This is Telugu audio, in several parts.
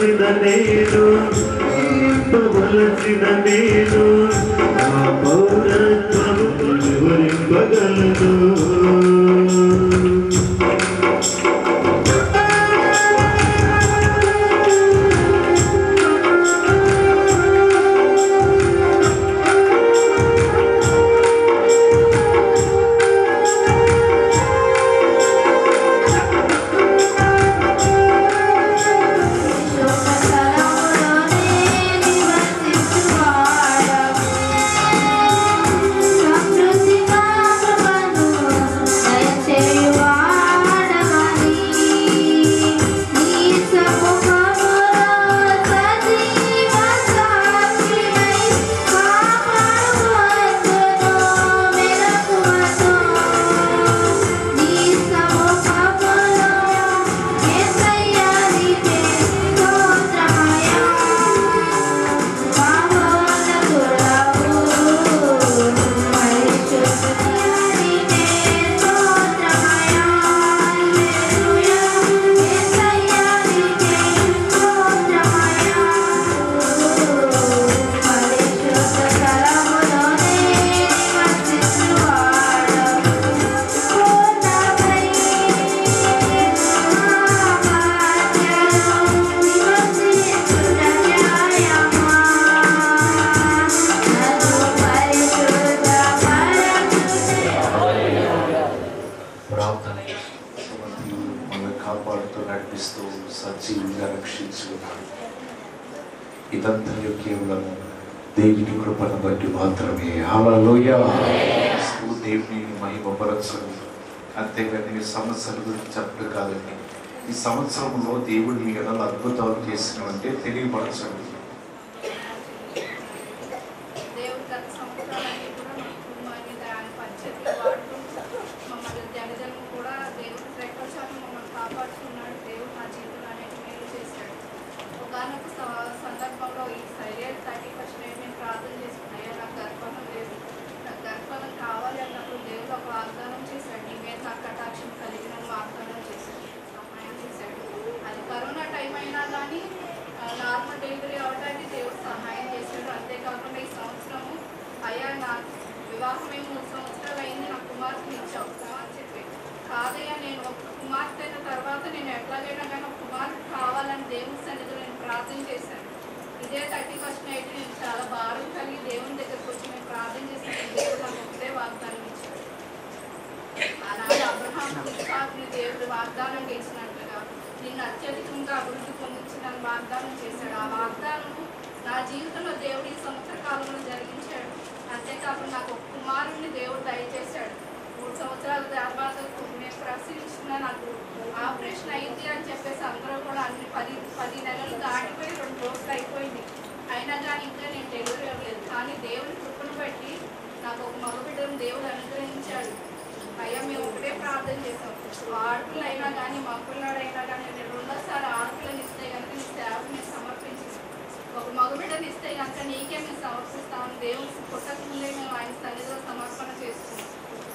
వలసిన నేను వలసిన నేను నా పౌరత్వము వివరింపగలను ఇదంతా కేవలం దేవుని కృపను బట్టి మాత్రమే. హల్లెలూయా. దేవుని మహిమపరచండి. అంతేగాని ఈ సంవత్సరం గురించి చెప్పడం కాదండి. ఈ సంవత్సరంలో దేవుడు మీ ఎడల అద్భుతాలు చేసినవంటే తెలియపరచండి. సందర్భంలో ఈ శరీర 31st నేను ప్రార్థన చేసుకున్నాయా నాకు గర్భఫలం లేదు, నాకు గర్భఫలం కావాలి అన్నప్పుడు దేవుడు ఒక వాగ్దానం చేశాడు. నీ మీద నాకు కటాక్షం కలిగిన వాగ్దానం చేశాడు, సహాయం చేశాడు. అది కరోనా టైం అయినా కానీ నార్మల్ డెలివరీ అవడానికి దేవుడు సహాయం చేశాడు. అంతేకాకుండా ఈ సంవత్సరము అయ్యా నా వివాహమే 3 సంవత్సరాలు అయింది, నా కుమార్తెని ఇచ్చావు అని చెప్పి కాదయ్యా నేను ఒక కుమార్తె అయిన తర్వాత నేను ఎట్లాగైనా కానీ ఒక కుమార్తె కావాలని దేవుని సన్నిధిలో నేను ప్రార్థన చేశాను. ఇదే 31st నైట్ నేను చాలా భారం కలిగి దేవుని దగ్గరకు వచ్చి నేను ప్రార్థన చేశాను. దేవుడు నాకు ఒకటే వాగ్దానం ఇచ్చాడు. అలాగే అబ్రహాము ఇస్సాకుని దేవుడు వాగ్దానం చేసినట్లుగా నిన్ను అత్యధికంగా అభివృద్ధి పొందించిన వాగ్దానం చేశాడు. ఆ వాగ్దానం నా జీవితంలో దేవుడు ఈ సంవత్సర కాలంలో జరిగించాడు. అంతేకాకుండా నాకు ఒక కుమారుడిని దేవుడు దయచేశాడు. 3 సంవత్సరాల తర్వాత నేను ప్రసవించిన నాకు ఆపరేషన్ అయింది అని చెప్పేసి అందరూ కూడా అన్ని 10 నెలలు దాటిపోయి 2 రోజులు అయిపోయింది. అయినా కానీ ఇంకా నేను డెలివరీ అవ్వలేదు. కానీ దేవుని కృపను బట్టి నాకు ఒక మగబిడ్డను దేవుడు అనుగ్రహించాడు. అయ్యా మేము ఒకటే ప్రార్థన చేసాం, ఆడపిల్ల అయినా కానీ మగపిల్లాడైనా కానీ నేను 2వ ఆడపిల్లని ఇస్తే కనుక నీ సేవకు నేను సమర్పించేసాను. ఒక మగబిడ్డని ఇస్తే కనుక నీకే మేము సమర్పిస్తామని దేవుని పుట్టక ముందే మేము ఆయన సన్నిధిలో సమర్పణ చేసుకున్నాం.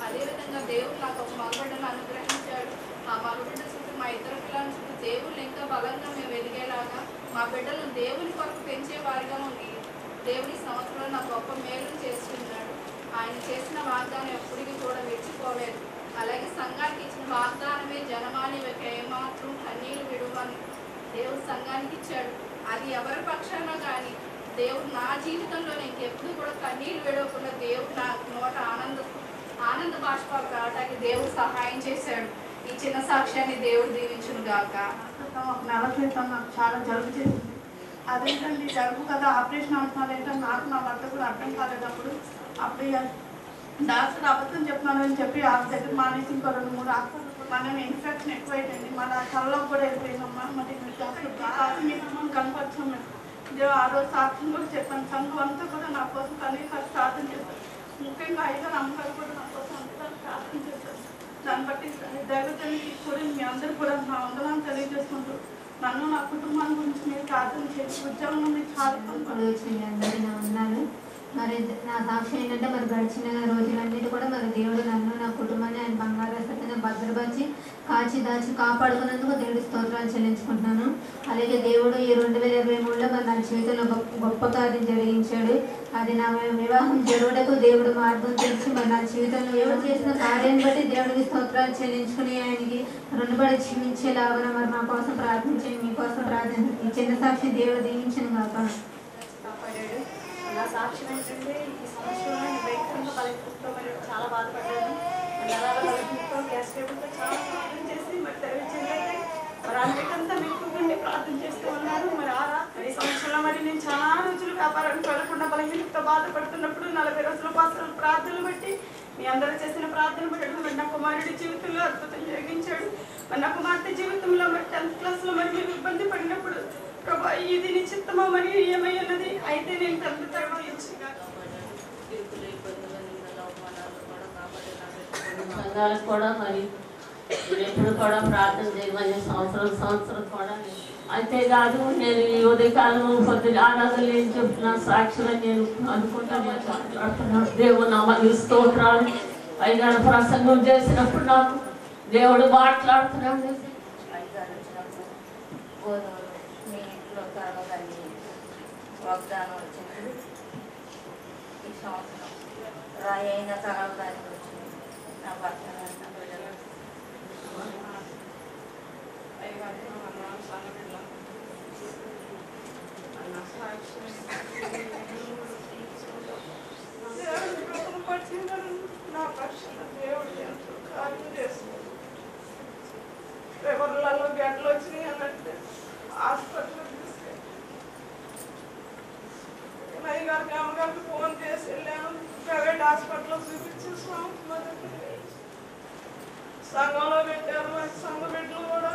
అదేవిధంగా దేవుడు నాకు ఒక మగబిడ్డను అనుగ్రహించాడు. ఆ మగబిడ్డ చుట్టూ మా ఇద్దరు పిల్లల చుట్టూ దేవుళ్ళు ఇంకా బలంగా మేము ఎదిగేలాగా మా బిడ్డలను దేవుని కొరకు పెంచేవారిగా ఉండి దేవుని సంవత్సరంలో నాకు గొప్ప మేలు చేస్తున్నాడు. ఆయన చేసిన వాగ్దానం ఎప్పటికీ కూడా మెచ్చిపోలేదు. అలాగే సంఘానికి ఇచ్చిన వాగ్దానమే జనమాని ఏమాత్రం కన్నీళ్ళు విడువని దేవుడు సంఘానికి ఇచ్చాడు. అది ఎవరి పక్షాన కానీ దేవుడు నా జీవితంలో ఇంకెప్పుడు కూడా కన్నీళ్ళు విడవకుండా దేవుడు నా నోట ఆనంద బాష్పాలు రావడానికి దేవుడు సహాయం చేశాడు. ఈ చిన్న సాక్ష్యాన్ని దేవుడు దీవించును గాక. ఒక నెల క్రితం నాకు చాలా జలుబు చేసింది. అదేంటండి జలుబు కదా ఆపరేషన్ అవుతున్నారు ఏంటంటే నాకు నా భర్త కూడా అర్థం కాలేటప్పుడు అప్పుడు డాక్టర్ అబద్ధం చెప్తున్నానని చెప్పి ఆ దగ్గర మానేసి ఇంకో 2-3 హాస్పిటల్ మనం ఇన్ఫెక్షన్ ఎక్కువైపోయింది. మన కళ్ళలో కూడా వెళ్ళిపోయిందమ్మా. మరి డాక్టర్ మీకు కనపరచాం మేము ఆ రోజు సాక్ష్యం కూడా చెప్పాను. సంఘం అంతా కూడా నా కోసం కనీసం ప్రార్థన చేశారు. ముఖ్యంగా 5 అమ్మగారు కూడా నా కోసం అంతా ప్రార్థన చేశారు. దాన్ని బట్టి దైవజనులకి కూడా మీ అందరూ కూడా నా వందనాన్ని తెలియజేసుకుంటూ నన్ను నా కుటుంబాన్ని గురించి మీరు ప్రార్థన చేసి ఉద్యోగం మీకు చాలా అందరూ నా వందనాలు. మరి నా సాక్షి ఏంటంటే మరి గడిచిన రోజులన్నిటి కూడా మరి దేవుడు నన్ను నా కుటుంబాన్ని ఆయన బంగారు సత్యంగా భద్రపరిచి కాచి దాచి కాపాడుకున్నందుకు దేవుడి స్తోత్రాలు చెల్లించుకుంటున్నాను. అలాగే దేవుడు ఈ 2023లో మరి నా జీవితంలో గొప్ప కార్యం జరిగించాడు. అది నా వివాహం జరుగుటకు దేవుడు మార్గం తెలిసి మరి నా జీవితంలో దేవుడు చేసిన కార్యాన్ని బట్టి దేవుడికి స్తోత్రాలు చెల్లించుకుని ఆయనకి రుణపడి జీవించేలాగా మరి మా కోసం ప్రార్థించండి, మీకోసం ప్రార్థించండి. ఈ చిన్న సాక్షి దేవుడు దీవించను కాక. నా సాక్ష్యం ఏంటంటే ఈ సంవత్సరంలో ఈ బయటంలో బలహీనతతో మరి చాలా బాధపడ్డాను. నరాల బలహీనతతో గ్యాస్ టేబుల్తో చాలా ప్రార్థన చేసి మరి దైవజనులైతే మరి ఆ బయటంతా మెక్కుకుండి ప్రార్థన చేస్తూ ఉన్నారు. మరి ఈ సంవత్సరంలో మరి నేను చాలా రోజులు వ్యాపారానికి వెళ్ళకుండా బలహీనతతో బాధపడుతున్నప్పుడు 40 రోజుల పాసలు ప్రార్థనలు బట్టి మీ అందరూ చేసిన ప్రార్థన బట్టి మరి నా కుమారుడి జీవితంలో అద్భుతం జరిగించాడు. మరి నా కుమార్తె జీవితంలో మరి 10th క్లాస్లో మరి మేము ఇబ్బంది పడినప్పుడు ప్రభా ఇది నీ చిత్తమా మరి ఏమై ఉన్నది అయితే నేను తండ్రి తర్వాత సంఘాలకు కూడా మరి ఎప్పుడు కూడా ప్రార్థన చేయమని సంవత్సరం కూడా అంతేకాదు నేను ఈ ఉదయకాలం పొద్దున ఆరాధనలు ఏం చెప్తున్నా సాక్షులని నేను అనుకుంటాను మాట్లాడుతున్నాను. దేవుడు నా మరి స్తోత్రాలు అయినా ప్రసంగం చేసినప్పుడు నాకు దేవుడు మాట్లాడుతున్నాడు. మీ ఇంట్లో కర్మగాన్ని వాగ్దానం వచ్చింది. ఈ సంవత్సరం రాయి అయిన కర్మగానికి వచ్చింది. నా భర్త నా పక్షాన దేవుడు ఎంతో కార్యం చేస్తుంది. ఎవరిలో గడ్డలు వచ్చినాయి అన్నట్టు హాస్పిటల్ తీసుకెళ్ళి గారికి అమ్మగారికి ఫోన్ చేసి వెళ్ళాను. ప్రైవేట్ హాస్పిటల్లో చూపించేసాము. సంఘంలో పెట్టారు. సంఘ బిడ్డలు కూడా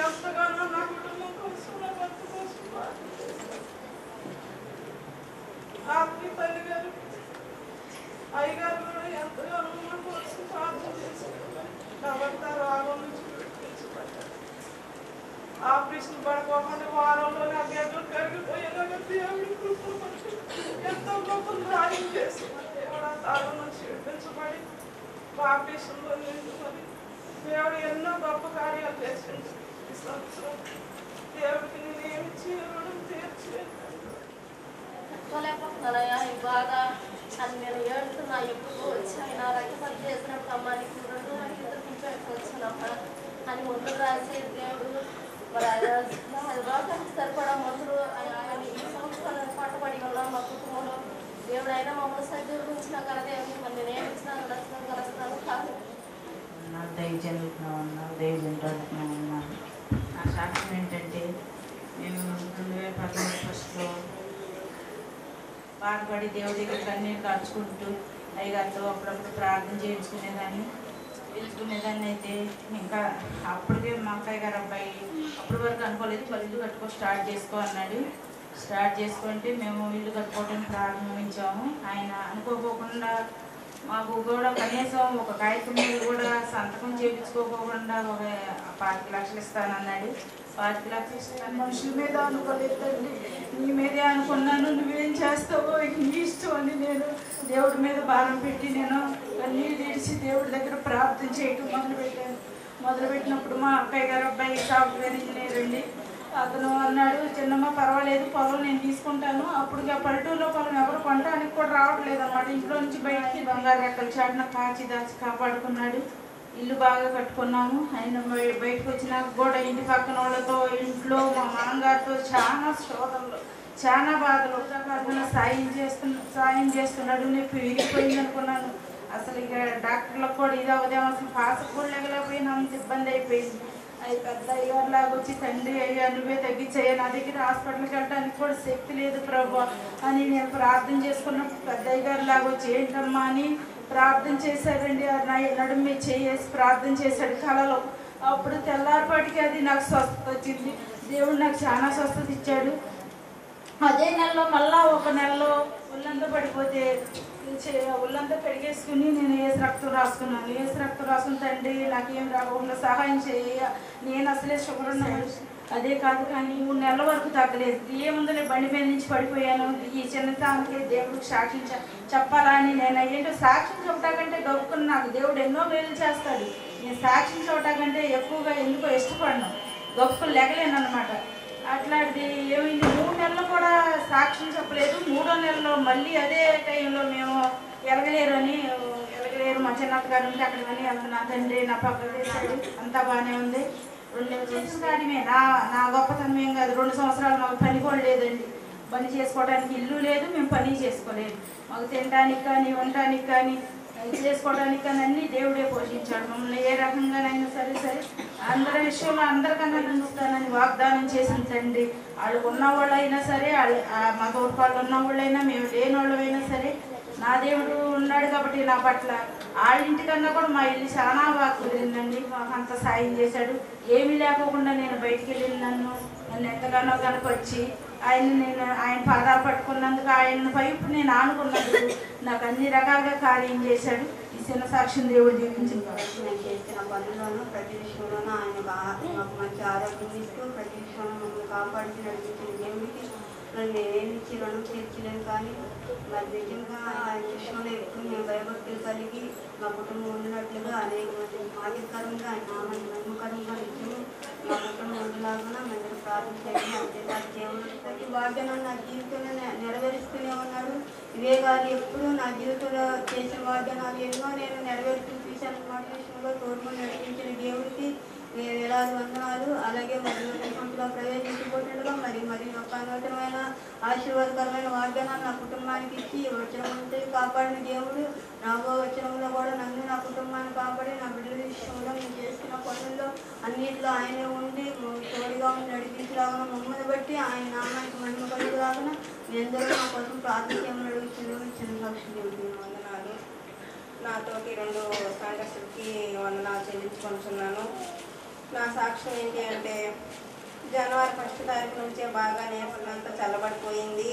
ఎంతగానో నా కుటుంబం కోసం నా భర్త కోసం ఆత్మీయ తల్లి గారు అయ్యగారు కూడా ఎంతగానో నా కోసం ప్రార్థన చేశారు. నా భర్త రాగం నుంచి విడిపించబడ్డారు. ఆపరేషన్ పడుకోకుండా వారంలోనే ఆ గడ్డలు కరిగిపోయేలాగా దేవుడు ఎంతో గొప్ప సహాయం చేస్తున్నారు. దేవుడు ఆ తాళం నుంచి విడిపించబడి ఆపరేషన్లో నిలుచుకొని దేవుడు ఎన్నో గొప్ప కార్యాలు చేసింది. ఈ సంవత్సరం దేవుడికి నేను ఏమి చేయడం తీర్చేది చెప్పలేకపోతున్నానయ్యా. ఈ బాగా అని నేను ఏడుతున్నా. ఎప్పుడు వచ్చాయి నా రక్తపరి చేసినప్పుడు అమ్మ నీకు 2 గంటలు వచ్చినమ్మా అని ముందుకు రాసే దేవుడు మరి రోగానికి సరిపడా మందులు ఈ సంవత్సరాలు పట్టుబడి ఉన్నాం. మా కుటుంబంలో దేవుడు అయినా మమ్మల్ని సజ్జలు ఉంచినా కలదే మరి నేను ఇచ్చినా కలుస్తాను కాదు. దయచేస్తున్నా ఉన్నాను, దయచేంటున్నా ఉన్నాను. నా సాక్ష్యం ఏంటంటే మేము 2018 ఫస్ట్లో బాధపడి దేవుడి దగ్గర కన్నీళ్ళు కార్చుకుంటూ అయ్యగారితో అప్పుడప్పుడు ప్రార్థన చేయించుకునేదాన్ని అయితే ఇంకా అప్పటికే మా అక్కయ్య గారు అబ్బాయి అప్పటి వరకు అనుకోలేదు. వాళ్ళు ఇల్లు కట్టుకో స్టార్ట్ చేసుకో అన్నాడు. స్టార్ట్ చేసుకుంటే మేము ఇల్లు కట్టుకోవడానికి ప్రారంభించాము. ఆయన అనుకోకుండా మాకు కూడా కనీసం ఒక కాగితం మీద కూడా సంతకం చేయించుకోకుండా ఒక 5 లక్షలు ఇస్తానన్నాడు. 5 లక్షలు ఇస్తాను. మనుషుల మీద అనుకోలేదండి, నీ మీదే అనుకున్నాను. నువ్వేం చేస్తావో నీ ఇష్టం అని నేను దేవుడి మీద భారం పెట్టి నేను కన్నీళ్ళు తీసి దేవుడి దగ్గర ప్రార్థన చేయటం మొదలుపెట్టినప్పుడు మా అక్కయ్య గారు అబ్బాయి సాఫ్ట్వేర్ ఇంజనీర్ అండి. అతను అన్నాడు, చిన్నమ్మ పర్వాలేదు పొలం నేను తీసుకుంటాను. అప్పుడు పల్లెటూరులో పొలం ఎవరు కొనడానికి కూడా రావట్లేదు అన్నమాట. ఇంట్లో నుంచి బయటికి బంగారు రెక్కల చాటున కాచి దాచి కాపాడుకున్నాడు. ఇల్లు బాగా కట్టుకున్నాము. ఆయన బయటకు వచ్చినాక కూడా ఇంటి పక్కన వాళ్ళతో ఇంట్లో మా మామగారితో చాలా శోధనలు చాలా బాధలు సాయం చేస్తున్నాడు. నేను విరిగిపోయింది అనుకున్నాను. అసలు ఇక డాక్టర్లకు కూడా ఇది అవదేమో అసలు పాసకు కూడా లేకపోయినా అంత ఇబ్బంది అయిపోయింది. అది పెద్ద అయ్యారులాగా వచ్చి తండ్రి అయ్యా నువ్వే తగ్గించయ్యా, నా దగ్గర హాస్పిటల్కి వెళ్ళడానికి కూడా శక్తి లేదు ప్రభు అని నేను ప్రార్థన చేసుకున్నప్పుడు పెద్ద అయ్యగారు లాగా వచ్చి ఏంటమ్మా అని ప్రార్థన చేశాడండి. నడుము మీద చేసి ప్రార్థన చేశాడు కళలో. అప్పుడు తెల్లారిపాటికి అది నాకు స్వస్థత వచ్చింది. దేవుడు నాకు చాలా స్వస్థత ఇచ్చాడు. అదే నెలలో మళ్ళా ఒక నెలలో ఒళ్ళంతా పడిపోతే ఒళ్ళంతా కడిగేసుకుని నేను ఏసు రక్తం రాసుకున్నాను. ఏసు రక్తం రాసుకుని తండ్రి నాకేం రాకుండా సహాయం చేయ, నేను అసలే షుగర్ ఉన్న అదే కాదు కానీ 3 నెలల వరకు తగ్గలేదు. ఏముందలే బండి మీద నుంచి పడిపోయాను. ఈ చిన్నతనానికి దేవుడికి సాక్ష్యం చెప్పాలా అని నేను ఏంటో సాక్ష్యం చెప్పటాకంటే గొప్పకుని నాకు దేవుడు ఎన్నో మేలు చేస్తాడు. నేను సాక్ష్యం చెప్పటాకంటే ఎక్కువగా ఎందుకో ఇష్టపడను, గొప్పకుని లెగలేను అనమాట. అట్లాంటిది ఏమైంది, 3 నెలలు కూడా సాక్ష్యం చెప్పలేదు. 3వ నెలలో మళ్ళీ అదే టైంలో మేము ఎలగలేరు మా చిన్నత్త గారు ఉంటే అక్కడ కానీ నా తండ్రి నా పక్క చేశాడు, అంతా బాగానే ఉంది. 2 నెలలు చేసిన కాడమే నా గొప్పతనం ఏం కాదు. 2 సంవత్సరాలు మాకు పని కూడా లేదండి. పని చేసుకోవడానికి ఇల్లు లేదు, మేము పని చేసుకోలేదు. మాకు తినడానికి కానీ ఉండటానికి కానీ చేసుకోవడానికి కానీ అన్నీ దేవుడే పోషించాడు మమ్మల్ని. ఏ రకంగానైనా సరే అందరి విషయంలో అందరికన్నా నిలుస్తానని వాగ్దానం చేసిన తండ్రి. వాళ్ళు ఉన్నవాళ్ళైనా సరే, మా తోడుపాళ్ళు ఉన్నవాళ్ళైనా, మేము లేని వాళ్ళమైనా సరే నా దేవుడు ఉన్నాడు కాబట్టి నా పట్ల వాళ్ళ ఇంటికన్నా కూడా మా ఇల్లు చాలా బాగా కుదిరిందండి. మాకు అంత సాయం చేశాడు. ఏమీ లేకోకుండా నేను బయటికి వెళ్ళిన నన్ను ఎంతగానో కనపరిచి ఆయన పాదాలు పట్టుకున్నందుకు, ఆయన వైపు నేను ఆనుకున్నందుకు నాకు అన్ని రకాలుగా కార్యం చేశాడు. ఈ చిన్న సాక్ష్యం దేవుడు దీవించింది. నేను చేసిన పనులను ప్రతి విషయంలోనూ ఆయన మాకు మంచి ఆరోగ్యం ఇస్తూ ప్రతి విషయంలో మమ్మల్ని కాపాడి నడిపించిన దేవుడికి నన్ను నేనేమిచ్చి రుణం తీర్చలేను. కానీ మరి నిజంగా ఆయన విషయంలో ఎప్పుడు మేము భయభక్తులు కలిగి మా కుటుంబం ఉన్నట్లుగా అనేక మంది ఆరోగ్యకరంగా ఆయన నామాన్ని నమ్మకరంగా నిత్యము మా కుటుంబం ఉండలాగా మేము ప్రార్థించండి. అంతేకాదు దేవుడు ప్రతి వాగ్దానం నా జీవితంలో నెరవేరుస్తూనే ఉన్నాడు. ఇవే కాదు ఎప్పుడు నా జీవితంలో చేసిన వాగ్దానాలు ఎన్నో నేను నెరవేరుస్తూ చూశాను. మాట విషయంలో తోడుగా నడిపించిన దేవుడికి వేలాది వందనాలు. అలాగే మరి సంస్థలో ప్రవేశించబోతుండగా మరి ఒక నూతనమైన ఆశీర్వాదకరమైన వాగ్దానాలు నా కుటుంబానికి ఇచ్చి వచనంతో కాపాడిన దేవుడు రాబో వచనంలో కూడా నన్ను నా కుటుంబాన్ని కాపాడి నా బిడ్డల విషయంలో నేను చేస్తున్న పనుల్లో అన్నింటిలో ఆయనే ఉండి తోడుగా ఉండి నడిపించలాగా మమ్మల్ని బట్టి ఆయన నామానికి మహిమ కలుగులాగా మీ అందరూ నా కోసం ప్రార్థన చేయమని అడుగుతున్నాను. చిన్న సాక్షి వందనాలు. నాతోటి 2 సంఘస్థులకి వందనాలు చెల్లించుకుంటున్నాను. నా సాక్ష్యం ఏంటి అంటే జనవరి 1వ తారీఖు నుంచే బాగా నేర్చుకున్నంత చల్లబడిపోయింది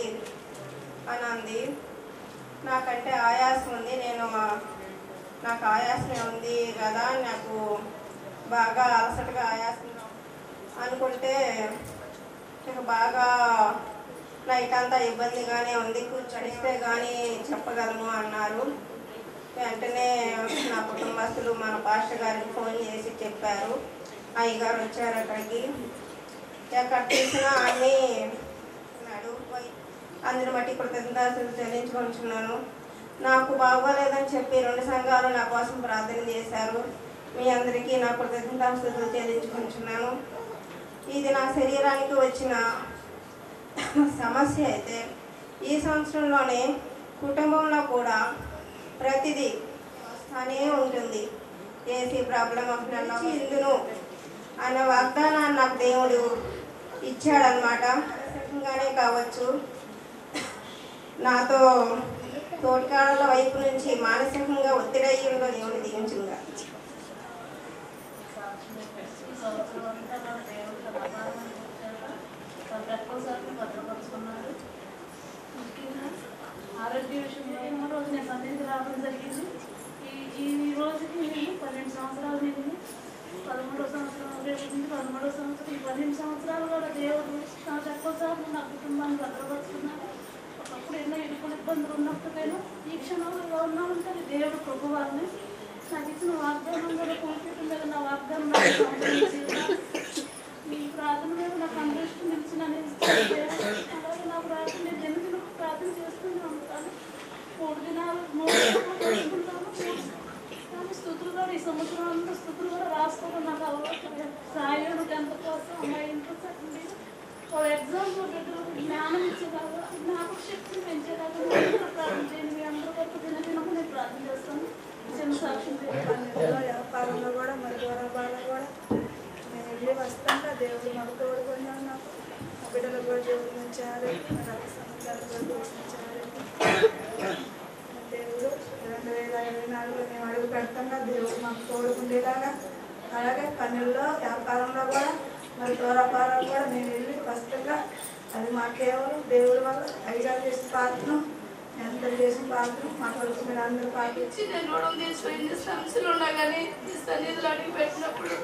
అని అంది. నాకంటే ఆయాసం ఉంది, నాకు ఆయాసం ఉంది కదా, నాకు బాగా అలసటగా ఆయాసం అనుకుంటే నాకు బాగా నైట్ అంతా ఇబ్బందిగానే ఉంది, కూర్చొనిస్తే కానీ చెప్పగలను అన్నారు. వెంటనే నా కుటుంబస్తులు మన పాస్టర్ గారికి ఫోన్ చేసి చెప్పారు. అయ్యగారు వచ్చారు అక్కడికి. ఎక్కడ తీసినా అన్నీ అందరి బట్టి కృతజ్ఞతలు చెల్లించుకుంటున్నాను. నాకు బాగోలేదని చెప్పి 2 సంఘాలు నా కోసం ప్రార్థన చేశారు. మీ అందరికీ నా కృతజ్ఞతలు చెల్లించుకుంటున్నాను. ఇది నా శరీరానికి వచ్చిన సమస్య అయితే ఈ సంవత్సరంలోనే కుటుంబంలో కూడా ప్రతిదీ వస్తానే ఉంటుంది. ఏసీ ప్రాబ్లం అప్పుడు ఇందును అనే వాగ్దానాన్ని నాకు దేవుడు ఇచ్చాడనమాట. మానసికంగానే కావచ్చు, నాతో తోటికాడల వైపు నుంచి మానసికంగా ఒత్తిడయ్యిందో దేవుడు దిగించుగా. ఆరోగ్య విషయంలో ఎన్నో రోజు నేను సన్నిధికి రావడం జరిగింది. ఈ రోజుకి నేను 12 సంవత్సరాలు నిండి 13వ సంవత్సరం రేపుంది 13వ సంవత్సరం. ఈ 12 సంవత్సరాలు కూడా దేవుడు నా ఎక్కువసార్లు నా కుటుంబాన్ని భద్రపరుచుకున్నాను. ఒకప్పుడు ఎన్నో ఇబ్బందులు ఉన్నప్పటికైనా ఈ క్షణంలో ఎలా ఉన్నామంటే దేవుడు ప్రభువారిని నాకు ఇచ్చిన వాగ్దానం కూడా పూర్తి నా వాగ్దానం ఈ ప్రార్థన మీద నాకు అందరిష్టం నిలిచిన అలాగే నా ప్రార్థన నేను ఎందుకు ప్రార్థన చేస్తూనే ఉంటాను. 3 దినాలు 3 చేసుకుంటాను. కానీ స్థుతులు కూడా ఈ సంవత్సరం అంతా స్థుతులు కూడా రాసుకోవడం నాకు అలవాటు. సాయం 10th కోసం అమ్మాయి ఇంట్రెస్ట్ అట్టింది. ఒక ఎగ్జామ్లో బిడ్డలకు జ్ఞానం ఇచ్చేలాగా జ్ఞాపక శక్తిని పెంచేలాగా ప్రార్థన చేయండి. మీ అందరూ వరకు దినదినము నేను ప్రార్థన చేస్తాను. చిన్న సాక్ష్యం వ్యాపారంలో కూడా మరి దూరాబాలో కూడా నేను వెళ్ళి వస్తాను. దేవుడు మాకు తోడుకొని నాకు మా బిడ్డలు కూడా దేవుడు ఉంచారు. సంఘాలు కూడా దేవుడు ఉంచారు. దేవుడు 2024లో మేము అడుగు పెడతాగా దేవుడు మాకు తోడుకుండేలాగా. అలాగే పనుల్లో వ్యాపారంలో కూడా మరి దూరాపారాలు కూడా మేము వెళ్ళి ఫస్ట్గా అది మా కేవలం దేవుడి వల్ల అడిగారు చేసిన ప్రార్థన ఎంత చేసిన ప్రార్థన మా కొరకు మీరు అందరూ పాటించి నేను రుణం తీసుకుని సమస్యలు ఉన్నా కానీ ఈ సన్నిధిలో అడిగి పెట్టినప్పుడు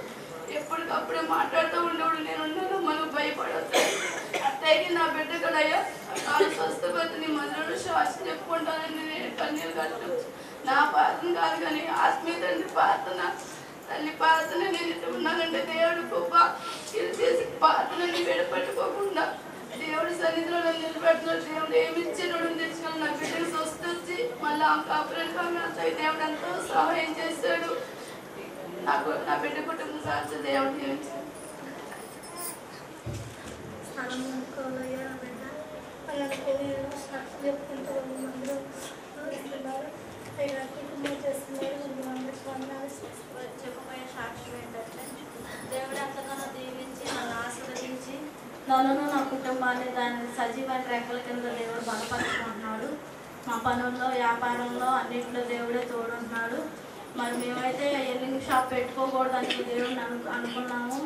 ఎప్పటికప్పుడే మాట్లాడుతూ ఉండేవాడు. నేను ఉన్నాను, మనం భయపడద్దు. అత్తయ్యకి నా బిడ్డ కూడా అయ్యా కాలు స్వస్థపతి నీ మందిరంలో శ్వాస చెప్పుకుంటానని నేను కన్నీళ్ళు కట్టు. నా ప్రార్థన కాదు కానీ ఆత్మీయ తండ్రి ప్రార్థన, తల్లి ప్రార్థన నేను ఇట్లా ఉన్నానంటే దేవుడు గొప్ప ఇది చేసి ప్రార్థనని విడపెట్టుకోకుండా దేవుడి సన్నిధిలో నిలబెడుతున్నాడు. దేవుడు ఏమి ఇచ్చాడు తెచ్చుకొని నా బిడ్డను స్వస్థించి మళ్ళీ ఆ కాపురానికి అత్తయ్య దేవుడు ఎంతో సహాయం చేశాడు. నాకు నా బిడ్డ కుటుంబం సాక్షి దేవుడు జీవించాడు. చెప్పబోయే సాక్ష్యం ఏంటంటే దేవుడు ఎంతగానో దీవించి నన్ను ఆశీర్వదించి నన్ను నా కుటుంబాన్ని దాని సజీవమైన రెక్కల కింద దేవుడు బలపరుచుకుంటున్నాడు. మా పనుల్లో వ్యాపారంలో అన్నింటిలో దేవుడే తోడుంటున్నాడు. మరి మేమైతే ఎల్లింగ్ షాప్ పెట్టుకోకూడదని దేవుడిని అనుకున్నాము.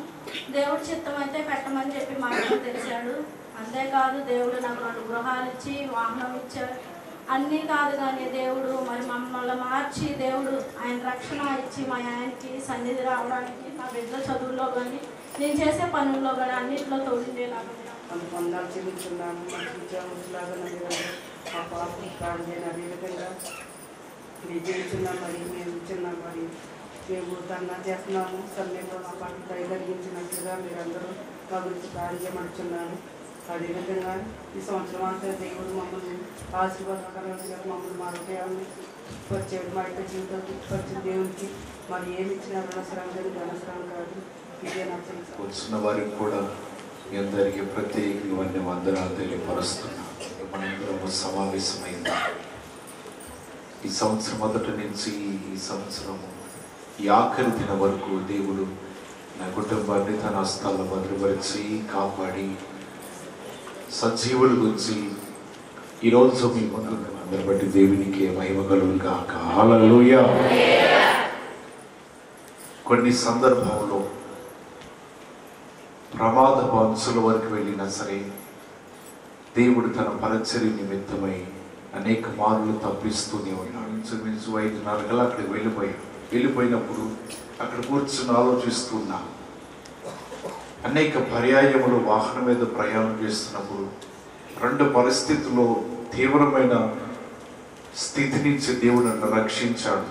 దేవుడి చిత్తం అయితే పెట్టమని చెప్పి మాకు తెలిసాడు. అంతేకాదు దేవుడు నాకు 2 గృహాలు ఇచ్చి వాహనం ఇచ్చాడు. అన్నీ కాదు కానీ దేవుడు మరి మమ్మల్ని మార్చి దేవుడు ఆయన రక్షణ ఇచ్చి మా ఆయనకి సన్నిధి రావడానికి మా బిడ్డల చదువుల్లో కానీ నేను చేసే పనుల్లో కానీ అన్నింటిలో తోడిండేలాగా వందలు చెల్లించున్నాను. మంచి ఉద్యోగంలాగా మా పాపం కాదు నేను అదేవిధంగా విజయించున్నాం. మరి మేము ఇచ్చున్నాం. మరి మేము ధర్నా చేస్తున్నాము. సమయంలో మా పాట కలిగించినట్లుగా మీరందరూ మా గురించి కార్యమడుచున్నాను. అదేవిధంగా ఈ సంవత్సరం అంతా దేవుడు మమ్మల్ని ఆశీర్వాదకరంగా మమ్మల్ని మా హృదయాన్ని వచ్చాడు. మా యొక్క జీవితానికి వచ్చిన దేవునికి మరి ఏమి ఇచ్చినా రుణసరం కానీ ధనసరం కాదు. ఇదే నా వచ్చిన వారికి కూడా మీ అందరికీ ప్రత్యేకమైన వందనాలు తెలియపరుస్తున్నాను. మనందరము సమావేశమైంది ఈ సంవత్సరం మొదటి నుంచి ఈ సంవత్సరము ఈ ఆఖరి దిన వరకు దేవుడు నా కుటుంబాన్ని తన హస్తాల్లో భద్రపరిచి కాపాడి సజీవుల గురించి ఈరోజు మీ ముందు అందరి బట్టి దేవునికి మహిమ కలుగుగాక. హల్లెలూయా. కొన్ని సందర్భంలో ప్రమాదపు అంచుల వరకు వెళ్ళినా సరే దేవుడు తన పరిచర్య నిమిత్తమై అనేక మార్లు తప్పిస్తూనే ఉన్నాడు. ఇంచుమించు 5:30 గల అక్కడికి వెళ్ళిపోయినప్పుడు అక్కడ కూర్చుని ఆలోచిస్తున్నా. అనేక పర్యాయములు వాహనం మీద ప్రయాణం చేస్తున్నప్పుడు 2 పరిస్థితుల్లో తీవ్రమైన స్థితి నుంచి దేవుడు నన్ను రక్షించాడు.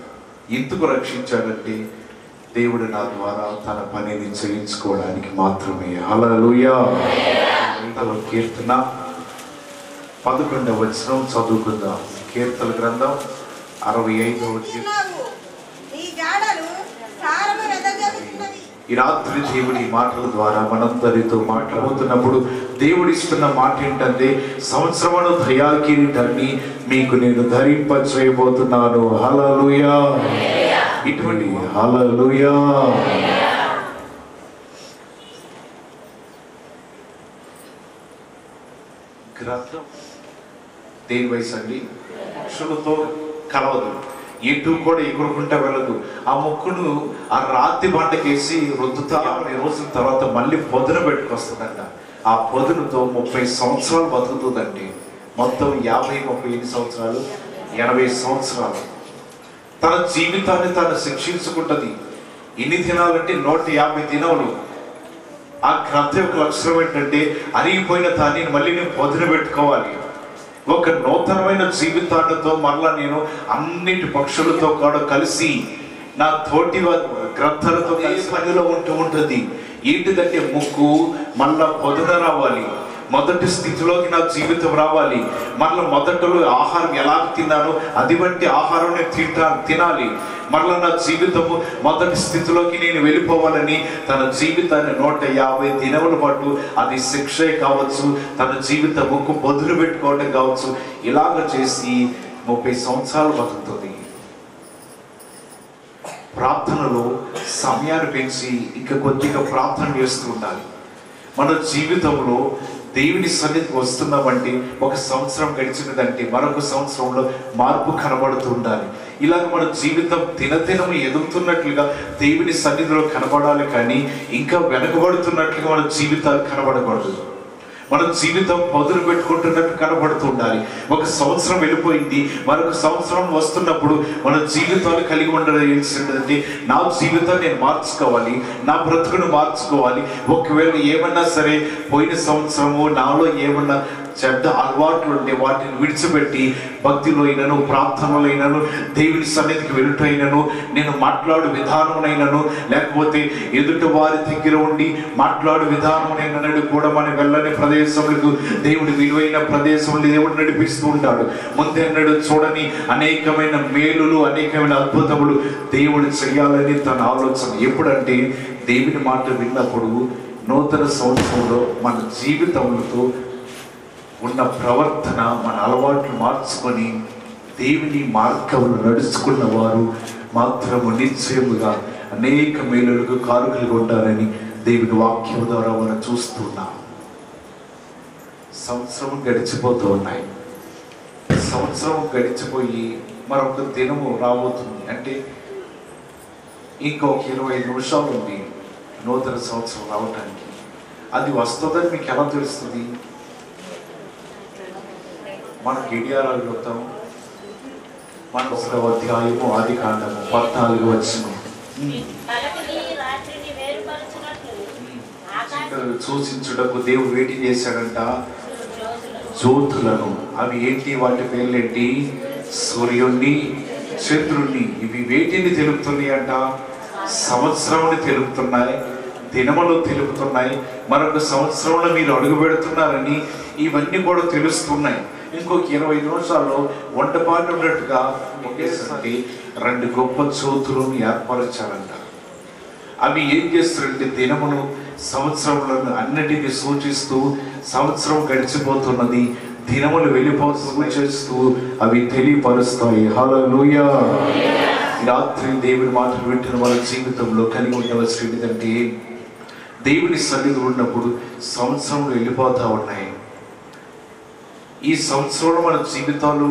ఎందుకు రక్షించాడంటే దేవుడు నా ద్వారా తన పనిని చేయించుకోవడానికి మాత్రమే. హల్లెలూయా. కీర్తన 11వ వచనం చదువుకుందాం. కీర్తన గ్రంథం 65వ ఈ రాత్రి దేవుడి మాటల ద్వారా మనందరితో మాట్లాడుతున్నప్పుడు దేవుడు ఇస్తున్న మాట ఏంటంటే సంవత్సరమును దయా కిరీటాన్ని మీకు నేను ధరింప చేయబోతున్నాను. హల్లెలూయా. ఇటువంటి హల్లెలూయా. గ్రంథం దేని వయసు అండి పక్షులతో కలవదు, ఎటు కూడా ఎగురుకుంటా వెళ్ళదు. ఆ మొక్కును ఆ రాతి బండకేసి రుద్దుతా 20 రోజుల తర్వాత మళ్ళీ పొదున పెట్టుకొస్తుందంట. ఆ పొదునుతో 30 సంవత్సరాలు బతుకుతుందండి. మొత్తం 50-30 ఎన్ని సంవత్సరాలు 80 సంవత్సరాలు తన జీవితాన్ని తాను శిక్షించుకుంటుంది. ఎన్ని దినాలంటే 150 దినాలు. ఆ గ్రంథం యొక్క లక్షణం ఏంటంటే అరిగిపోయిన దాన్ని మళ్ళీ నేను పొదున పెట్టుకోవాలి. ఒక నూతనమైన జీవితాలతో మరలా నేను అన్నిటి పక్షులతో కూడా కలిసి నా తోటి గ్రంథాలతో కలిసి పనిలో ఉంటుంది. ఏంటిదంటే ముక్కు మళ్ళా పొదున రావాలి, మొదటి స్థితిలోకి నా జీవితం రావాలి. మరలా మొదటలో ఆహారం ఎలా తిన్నానో అది వంటి ఆహారం నేను తినాలి. మరలా నా జీవితము మొదటి స్థితిలోకి నేను వెళ్ళిపోవాలని తన జీవితాన్ని 150 దినముల పాటు అది శిక్షే కావచ్చు, తన జీవిత ముక్కు పొదులు పెట్టుకోవడం కావచ్చు, ఇలాగ చేసి 30 సంవత్సరాలు బతుకుతుంది. ప్రార్థనలో సమయాన్ని పెంచి ఇంకా కొద్దిగా ప్రార్థన చేస్తూ ఉండాలి. మన జీవితంలో దేవుని సన్నిధికి వస్తున్నామంటే 1 సంవత్సరం గడిచినదంటే మరొక సంవత్సరంలో మార్పు కనబడుతూ ఉండాలి. ఇలాగ మన జీవితం దినదినము ఎదుగుతున్నట్లుగా దేవుని సన్నిధిలో కనబడాలి, కానీ ఇంకా వెనకబడుతున్నట్లుగా మన జీవితాలు కనబడకూడదు. మన జీవితం మొదలు పెట్టుకుంటున్నట్టు కనబడుతూ ఉండాలి. ఒక సంవత్సరం వెళ్ళిపోయింది, మరొక సంవత్సరం వస్తున్నప్పుడు మన జీవితాలు కలిగి ఉండాల్సిందంటే నా జీవితాన్ని నేను మార్చుకోవాలి, నా బ్రతుకును మార్చుకోవాలి. ఒకవేళ ఏమన్నా సరే పోయిన సంవత్సరము నాలో ఏమన్నా చెడ్డ అలవాట్లు ఉంటే వాటిని విడిచిపెట్టి భక్తిలో అయినను, ప్రార్థనలో అయినను, దేవుని సన్నిధికి వెళ్ళుటైనను, నేను మాట్లాడు విధానమునైనను, లేకపోతే ఎదుటి వారి దగ్గర ఉండి మాట్లాడు విధానమునైనను కూడా మనం వెళ్ళని ప్రదేశములకు దేవుడి విలువైన ప్రదేశంలో దేవుడు నడిపిస్తూ ఉంటాడు. ముందెన్నడు చూడని అనేకమైన మేలులు, అనేకమైన అద్భుతములు దేవుడు చేయాలని తన ఆలోచన. ఎప్పుడంటే దేవుని మాట విన్నప్పుడు నూతన సంవత్సరంలో మన జీవితములతో ఉన్న ప్రవర్తన, మన అలవాట్లు మార్చుకొని దేవుని మార్గంలో నడుచుకున్న వారు మాత్రము నిశ్చయముగా అనేక మేలులకు కారకులుగా ఉంటారని దేవుని వాక్యం ద్వారా మనం చూస్తున్నాం. సంవత్సరం గడిచిపోతూ ఉన్నాయి. సంవత్సరం గడిచిపోయి మరొక దినము రాబోతుంది. అంటే ఇంకొక 25 నిమిషాలు ఉంది నూతన సంవత్సరం రావటానికి. అది వస్తుందని మీకు ఎలా తెలుస్తుంది? మన గడియారాలు చూద్దాం. మన 1వ అధ్యాయము ఆదికాండము 14 వచనం. సూచించుటకు దేవుడు వేటి చేశాడంట? జ్యోతులను. అవి ఏంటి? వాటి పేర్లేంటి? సూర్యుణ్ణి, చంద్రుణ్ణి. ఇవి వేటిని తెలుపుతున్నాయి అంట? సంవత్సరముని తెలుపుతున్నాయి, దినములు తెలుపుతున్నాయి, మరొక సంవత్సరంలో మీరు అడుగు పెడుతున్నారని ఇవన్నీ కూడా తెలుస్తున్నాయి. ఇంకొక 25 నిమిషాల్లో వంటపాటు ఉన్నట్టుగా ఒకేసారి 2 గొప్ప జ్యోతులను ఏర్పరచారంట. అవి ఏం చేస్తారంటే దినమును, సంవత్సరములను అన్నిటినీ సూచిస్తూ సంవత్సరం గడిచిపోతున్నది, దినములు వెళ్ళిపోతూ చేస్తూ అవి తెలియపరుస్తాయి. హల్లెలూయా. రాత్రి దేవుని మాటలు వింటున్న వాళ్ళ జీవితంలో కలిగి ఉండవలసిన ఏంటంటే దేవుని సన్నిధి ఉన్నప్పుడు సంవత్సరంలో వెళ్ళిపోతూ ఉన్నాయి. ఈ సంవత్సరంలో మన జీవితాలు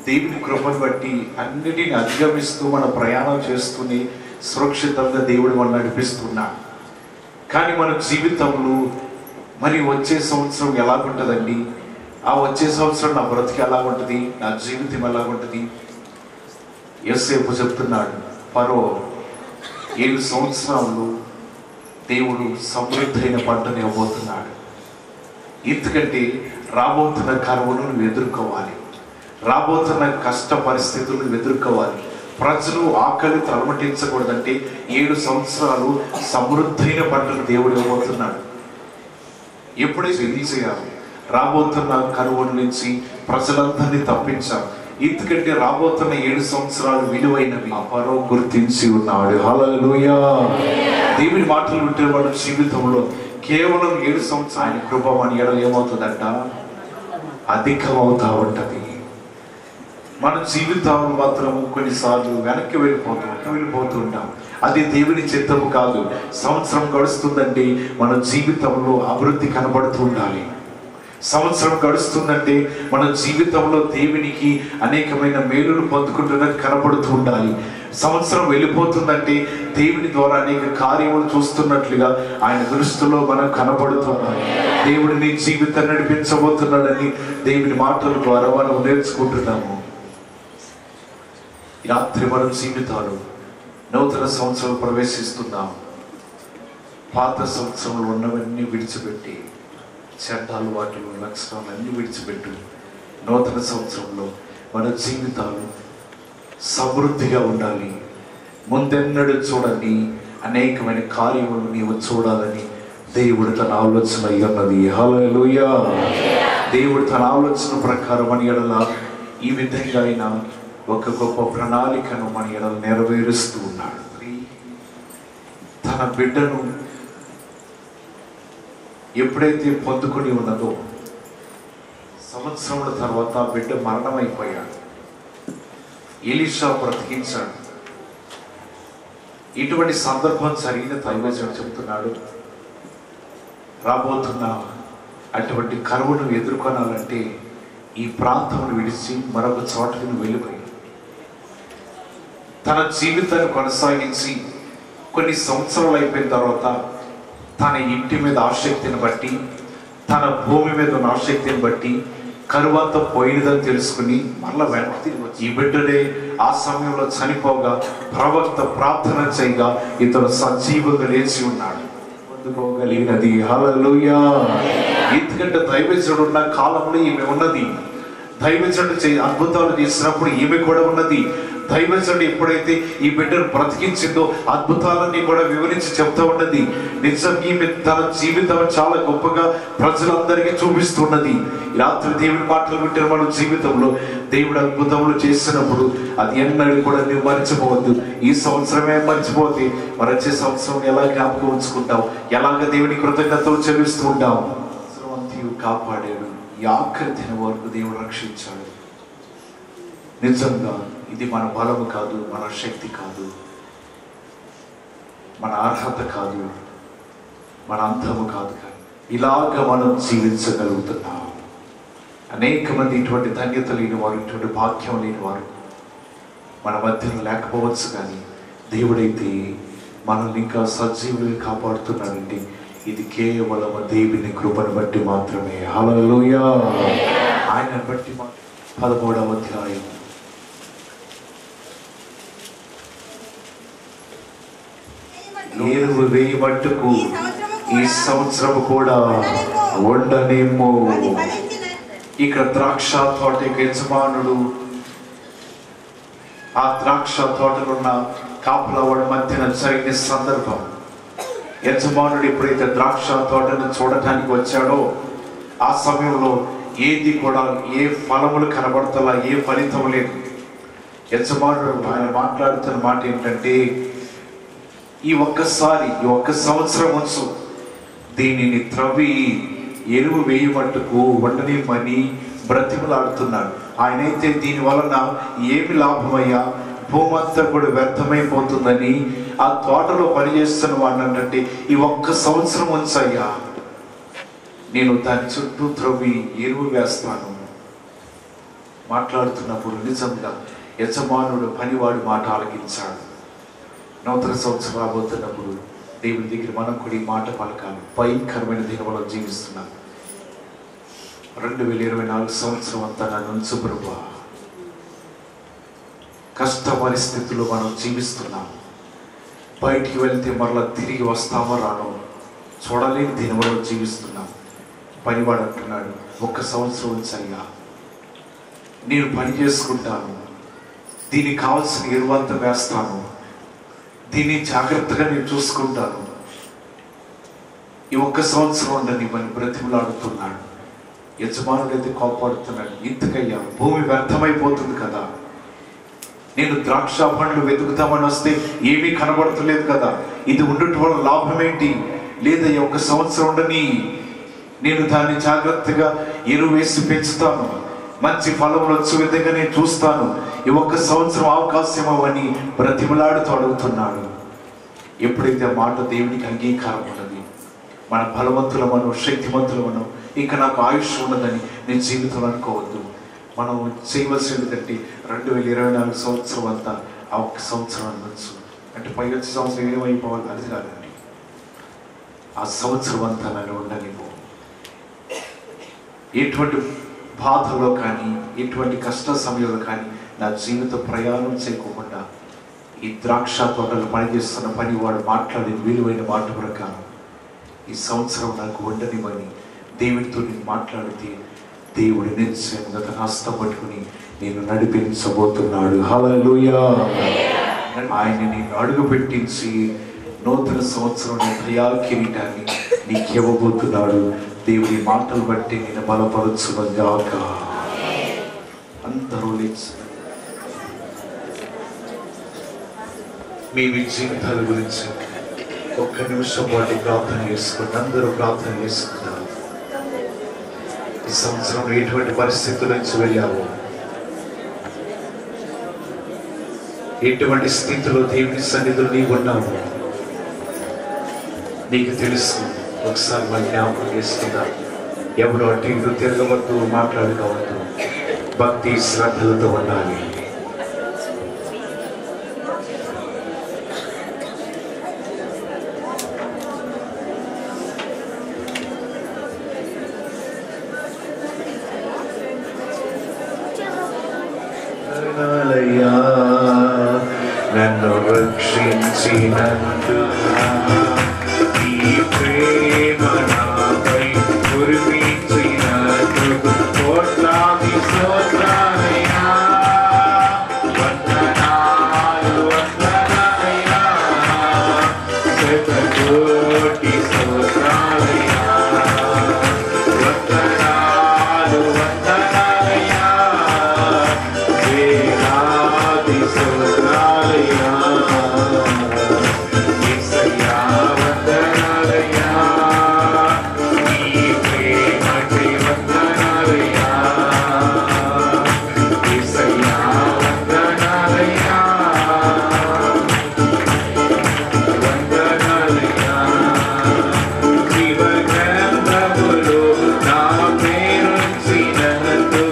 దేవుని కృపను బట్టి అన్నిటిని అధిగమిస్తూ మన ప్రయాణం చేస్తూనే సురక్షితంగా దేవుడు మనం నడిపిస్తున్నాడు. కానీ మన జీవితంలో మరి వచ్చే సంవత్సరం ఎలా ఉంటుందండి? ఆ వచ్చే సంవత్సరం నా బ్రతికి ఎలా ఉంటుంది? నా జీవితం ఎలా ఉంటుంది? యోసేపు చెప్తున్నాడు, ఫరో 7 సంవత్సరాలు దేవుడు సమృద్ధైన పంటను ఇవ్వబోతున్నాడు. ఎందుకంటే రాబోతున్న కరువును నువ్వు ఎదుర్కోవాలి, రాబోతున్న కష్ట పరిస్థితులను ఎదుర్కోవాలి. ప్రజలు ఆకలి తలమటించకూడదంటే 7 సంవత్సరాలు సమృద్ధైన పంటను దేవుడు ఇవ్వబోతున్నాడు. ఎప్పుడైతే ఇది చేయాలి? రాబోతున్న కరువుల నుంచి ప్రజలందరినీ తప్పించాలి. ఎందుకంటే రాబోతున్న 7 సంవత్సరాలు విలువైనవి. ఫరో గుర్తించి ఉన్నాడు. హల్లెలూయా. దేవుని మాటలు వింటే వాడు జీవితంలో కేవలం 7 సంవత్సరాలు ఆయన కృప మన ఎడల ఏమవుతుందంట? అధికమవుతా ఉంటది. మన జీవితాలు మాత్రము కొన్నిసార్లు వెనక్కి వెళ్ళిపోతుంటాం. అది దేవుని చిత్తము కాదు. సంవత్సరం గడుస్తుందంటే మన జీవితంలో అభివృద్ధి కనబడుతూ ఉండాలి. సంవత్సరం గడుస్తుందంటే మన జీవితంలో దేవునికి అనేకమైన మేలులు పొందుకుంటున్నది కనబడుతూ ఉండాలి. సంవత్సరం వెళ్ళిపోతుందంటే దేవుని ద్వారా అనేక కార్యములు చూస్తున్నట్లుగా ఆయన దృష్టిలో మనం కనబడుతున్నాం. దేవుడు నీ జీవితాన్ని నడిపించబోతున్నాడని దేవుని మాటల ద్వారా మనం నేర్చుకుంటున్నాము. రాత్రి మన జీవితాలు నూతన సంవత్సరం ప్రవేశిస్తున్నాం. పాత సంవత్సరంలో ఉన్నవన్నీ విడిచిపెట్టి, చెడ్డాలు వాటిలో లక్షణాలన్నీ విడిచిపెట్టు. నూతన సంవత్సరంలో మన జీవితాలు సమృద్ధిగా ఉండాలి. ముందెన్నడూ చూడని అనేకమైన కార్యములు నీవు చూడాలని దేవుడు తన ఆలోచన అయ్యున్నది. హల్లెలూయా. దేవుడు తన ఆలోచన ప్రకారం మన ఎడల ఈ విధంగా ఆయన ఒక గొప్ప ప్రణాళికను మన ఎడల నెరవేరుస్తూ ఉన్నాడు. తన బిడ్డను ఎప్పుడైతే పొందుకొని ఉన్నదో సంవత్సరముల తర్వాత బిడ్డ మరణమైపోయాడు. ఎలీషా బ్రతికించాడు. ఇటువంటి సందర్భం జరిగిన దైవజనుడు చెప్తున్నాడు, రాబోతున్న అటువంటి కరువును ఎదుర్కొనాలంటే ఈ ప్రాంతమును విడిచి మరొక చోటకి నువ్వు వెళ్ళిపోయి తన జీవితాన్ని కొనసాగించి కొన్ని సంవత్సరాలు అయిపోయిన తర్వాత తన ఇంటి మీద ఆసక్తిని బట్టి తన భూమి మీద ఉన్న ఆసక్తిని బట్టి కరువంతా పోయినదని తెలుసుకుని మళ్ళా వెనక్కి తిరిగి వచ్చి ఈ బిడ్డడే ఆ సమయంలో చనిపోగా ప్రవక్త ప్రార్థన చేయగా ఇతను సజీవంగా లేచి ఉన్నాడు. పొందుకోగలిగినది. హల్లెలూయా. ఎందుకంటే దైవజనుడు ఉన్న కాలంలో ఈమె ఉన్నది. దైవజనుడు అద్భుతాలు చేసినప్పుడు ఈమె కూడా ఉన్నది. దైవజనుడు ఎప్పుడైతే ఈ బిడ్డను బ్రతికించిందో అద్భుతాలన్నీ కూడా వివరించి చెప్తా ఉన్నది. నిజం ఈమె తన జీవితం చాలా గొప్పగా ప్రజలందరికీ చూపిస్తున్నది. రాత్రి దేవుని మాటలు వింటున్న మన జీవితంలో దేవుడు అద్భుతములు చేసినప్పుడు అది ఎన్నడూ కూడా నువ్వు మర్చిపోవద్దు. ఈ సంవత్సరమే మర్చిపోతే మరి వచ్చే సంవత్సరం ఎలా జ్ఞాపకం ఉంచుకుంటాం, ఎలాగ దేవుని కృతజ్ఞతలు చెల్లిస్తూ ఉంటాం. కాపాడాడు. ఈ ఆఖరి దినం వరకు దేవుడు రక్షించాడు. నిజంగా ఇది మన బలము కాదు, మన శక్తి కాదు, మన అర్హత కాదు, మన అంతము కాదు, కానీ ఇలాగ మనం జీవించగలుగుతున్నాం. అనేక మంది ఇటువంటి ధన్యత లేని వారు, ఇటువంటి భాగ్యం లేని వారు మన మధ్యలో లేకపోవచ్చు, కానీ దేవుడైతే మనల్ని ఇంకా సజీవులుగా కాపాడుతున్నాడండి. ఇది కేవలం దేవుని కృపను బట్టి మాత్రమే. హల్లెలూయా. ఆయన బట్టి 13వ అధ్యాయం ఏరువు వేయి మట్టుకు ఈ సంవత్సరం కూడా ఉండనేమో. ఇక్కడ ద్రాక్ష తోట యజమానుడు ఆ ద్రాక్ష తోటలున్న కాపలవాడి మధ్యన జరిగిన సందర్భం. యజమానుడు ఎప్పుడైతే ద్రాక్ష తోటను చూడటానికి వచ్చాడో ఆ సమయంలో ఏది కూడా ఏ ఫలములు కనబడతలా, ఏ ఫలితం లేదు. యజమానుడు ఆయన మాట్లాడుతున్న మాట ఏంటంటే, ఈ ఒక్క సంవత్సరం ఉంచు, దీనిని త్రవ్వి ఎరువు వేయమట్టుకు వండనిమ్మని బ్రతిమలాడుతున్నాడు. ఆయనైతే దీని వలన ఏమి లాభమయ్యా, భూమంతా కూడా వ్యర్థమైపోతుందని ఆ తోటలో పనిచేస్తున్న వాడిని అంటే, ఈ ఒక్క సంవత్సరం ఉంచయ్యా, నేను దాని చుట్టూ త్రవ్వి ఎరువు వేస్తాను మాట్లాడుతున్నప్పుడు నిజంగా యజమానుడు పనివాడి మాట ఆలకించాడు. నూతన సంవత్సరం రాబోతున్నప్పుడు దేవుని దగ్గర మనం కూడా ఈ మాట పలకాలి. భయంకరమైన దినములో జీవిస్తున్నాం. 2024 సంవత్సరం అంతా నన్ను ఉంచు ప్రభువా. కష్ట పరిస్థితుల్లో మనం జీవిస్తున్నాం. బయటికి వెళ్తే మరలా తిరిగి వస్తామో రానో చూడలేని దినములో జీవిస్తున్నాం. పనివాడు అంటున్నాడు, ఒక్క సంవత్సరం ఉంచయ్యా, నేను పని చేసుకుంటాను, దీనికి కావాల్సిన ఎరువంతా వేస్తాను, దీన్ని జాగ్రత్తగా నేను చూసుకుంటాను, ఈ ఒక్క సంవత్సరం ఉండని మన బ్రతిమలాడుతున్నాడు. యజమానుడు అయితే కోపాడుతున్నాడు, ఇంతకయ్యా భూమి వ్యర్థమైపోతుంది కదా, నేను ద్రాక్ష పండ్లు వెతుకుతామని వస్తే ఏమీ కనబడతలేదు కదా, ఇది ఉండటం వల్ల లాభం ఏంటి? లేదా ఈ ఒక్క సంవత్సరం ఉండని, నేను దాన్ని జాగ్రత్తగా ఎరువు వేసి పెంచుతాను, మంచి ఫలములు వచ్చే విధంగా నేను చూస్తాను, ఈ ఒక్క సంవత్సరం అవకాశం అవని బ్రతిమలాడుతూ అడుగుతున్నాడు. ఎప్పుడైతే మాట దేవునికి అంగీకారం ఉన్నది, మన బలవంతులమనో శక్తివంతులమనో ఇంకా నాకు ఆయుష్ ఉన్నదని నేను జీవితంలో అనుకోవద్దు. మనం చేయవలసింది ఏంటంటే 2024 సంవత్సరం అంతా ఆ ఒక్క సంవత్సరం అనొచ్చు. అంటే పై వచ్చే సంవత్సరం ఏమైపోవాలి అది కాదండి, ఆ సంవత్సరం అంతా నన్ను ఉండనివ్వు. ఎటువంటి బాధలో కానీ ఎటువంటి కష్ట సమయంలో కానీ నా జీవిత ప్రయాణం చేయకుండా ఈ ద్రాక్ష తోటలు పనిచేస్తున్న పని వాడు మాట్లాడిన విలువైన మాట ప్రకారం ఈ సంవత్సరం నాకు ఉండనివ్వని దేవుడితో నేను మాట్లాడితే దేవుడి నిశ్చయంగా తన హస్తం పట్టుకుని నేను నడిపించబోతున్నాడు. హల్లెలూయా. ఆయన నేను అడుగు పెట్టించి నూతన సంవత్సరం దయా కిరీటాన్ని నీకు ఇవ్వబోతున్నాడు. దేవుడి మాటలు బట్టి నేను బలపరుచుగాక. అందరూ మీ జీవితాల గురించి ఒక్క నిమిషం వాటి ప్రార్థన చేసుకుంటే అందరూ ప్రార్థన చేసుకుంటారు. ఈ సంవత్సరం ఎటువంటి పరిస్థితుల నుంచి వెళ్ళావు, ఎటువంటి స్థితిలో దేవుని సన్నిధిలో నీవు ఉన్నావు నీకు తెలుసు. ఒకసారి మన జ్ఞాపకం చేసుకుందా. ఎవరు అటు ఇటు తిరగవద్దు, మాట్లాడుకోవద్దు, భక్తి శ్రద్ధలతో ఉండాలి. కురిపించినందున నీ ప్రేమ నాపై కురిపించినందుకు కోట్లాది స్తోత్రాలయ్యా. వందనాలు వందనాలయ్యా, శతకోటి స్తోత్రాలయ్యా. వందనాలు వందనాలయ్యా, వేలాది స్తోత్రాలయ్యా. యేసయ్యా వందనాలయ్యా, నీ ప్రేమకై వందనాలయ్యా. యేసయ్యా వందనాలయ్యా, వందనాలయ్యా. జీవగ్రంథములో నా పేరుంచినందుకు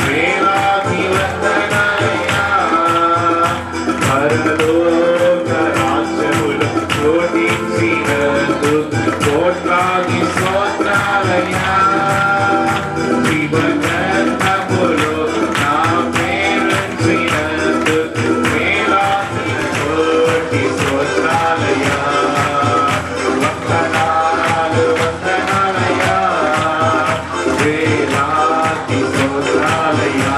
వేలాది వందనాలయ్యా. పరలోక రాజ్యములో శోధించినందుకు కోట్లాది స్తోత్రాలయ్యా. జీవగ్రంథములో నా పేరుంచినందుకు వేలాది కోటి స్తోత్రాలయ్యా. వందనాలు వందనాలయ్యా, వేలాది స్తోత్రాలయ్యా.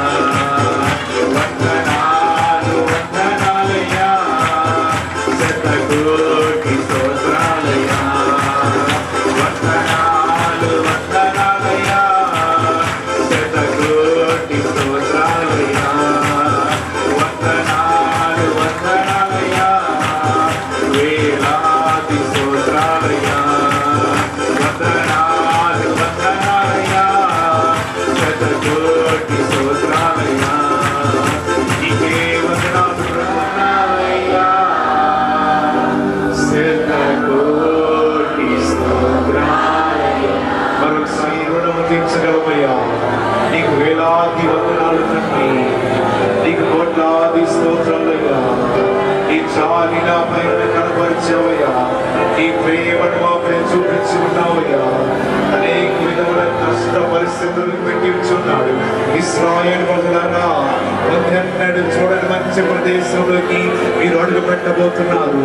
వందనాలు వందనాలయ్యా, శతకోటి స్తోత్రాలయ్యా. వందనాలు వందనాలయ్యా, శతకోటి స్తోత్రాలయ్యా. వందనాలు వందనాలయ్యా, వేలాది స్తోత్రాలయ్యా. వందనాలు వందనాలయ్యా, శతకోటి స్తోత్రాలయ్యా. నీకే వందనాలు ప్రభువయ్యా, శతకోటి స్తోత్రాలయ్యా. మరొకసారి రుణము తీర్చగలమయ్యా. నీకు వేలాది వందనాలు తండ్రి, నీకు కోట్లాది స్తోత్రాలయ్యా. నీ చాలి నా పైన కనపరిచావయ్యా, నీ ప్రేమను మాపై చూపించి ఉన్నావయ్యా. అనేక విధముల కష్ట పరిస్థితులను పెట్టి ఉన్నాడు. ఇశ్రాయేలు ప్రజలారా, ముందెన్నడు చూడని మంచి ప్రదేశంలోకి మీరు అడుగు పెట్టబోతున్నారు.